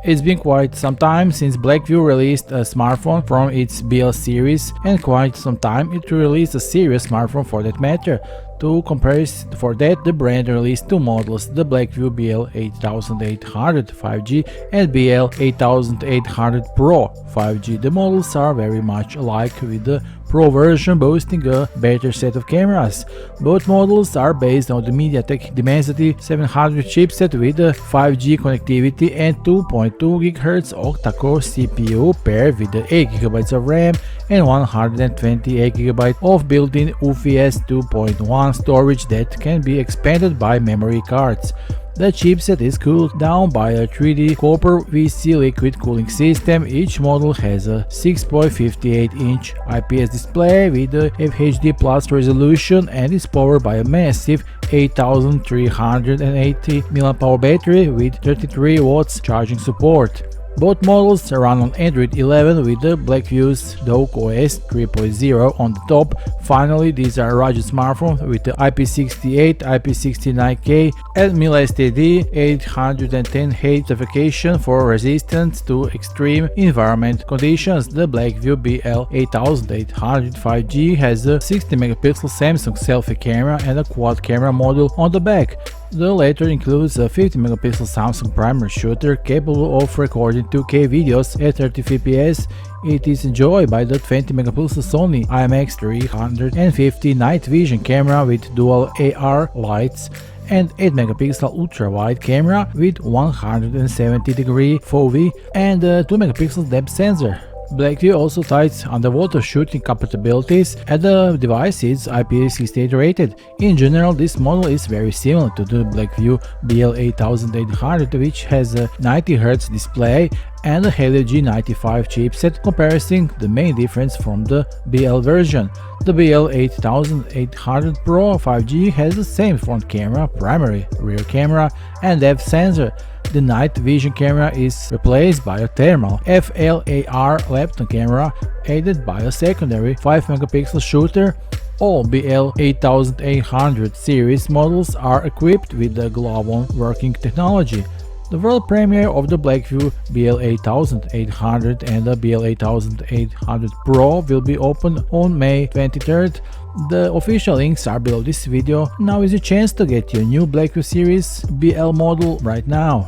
It's been quite some time since Blackview released a smartphone from its BL series, and quite some time it released a serious smartphone for that matter. To compare for that, the brand released two models, the Blackview BL8800 5G and BL8800 Pro 5G. The models are very much alike, with the Pro version boasting a better set of cameras. Both models are based on the MediaTek Dimensity 700 chipset with a 5G connectivity and 2.2 GHz octa-core CPU paired with the 8GB of RAM and 128GB of built-in UFS 2.1 storage that can be expanded by memory cards. The chipset is cooled down by a 3D copper VC liquid cooling system. Each model has a 6.58-inch IPS display with a FHD Plus resolution and is powered by a massive 8380 mAh battery with 33 watts charging support. Both models run on Android 11 with the Blackview's Dock OS 3.0 on the top. Finally, these are rugged smartphones with the IP68, IP69K and mil-STD 810H certification for resistance to extreme environment conditions. The Blackview BL8800 5G has a 60-megapixel Samsung selfie camera and a quad camera module on the back. The latter includes a 50-megapixel Samsung primary shooter capable of recording 2K videos at 30 fps. It is enjoyed by the 20-megapixel Sony IMX350 night vision camera with dual AR lights and 8-megapixel ultra-wide camera with 170-degree FOV and a 2-megapixel depth sensor. Blackview also cites underwater shooting compatibilities, and the device is IP68 rated. In general, this model is very similar to the Blackview BL8800, which has a 90Hz display and a Helio G95 chipset. Comparison, the main difference from the BL version. The BL8800 Pro 5G has the same front camera, primary, rear camera and depth sensor. The night vision camera is replaced by a thermal FLAR Lepton camera aided by a secondary 5-megapixel shooter. All BL8800 series models are equipped with the glove-on working technology. The world premiere of the Blackview BL8800 and the BL8800 Pro will be open on May 23rd. The official links are below this video. Now is your chance to get your new Blackview series BL model right now.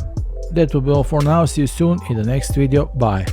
That will be all for now. See you soon in the next video. Bye.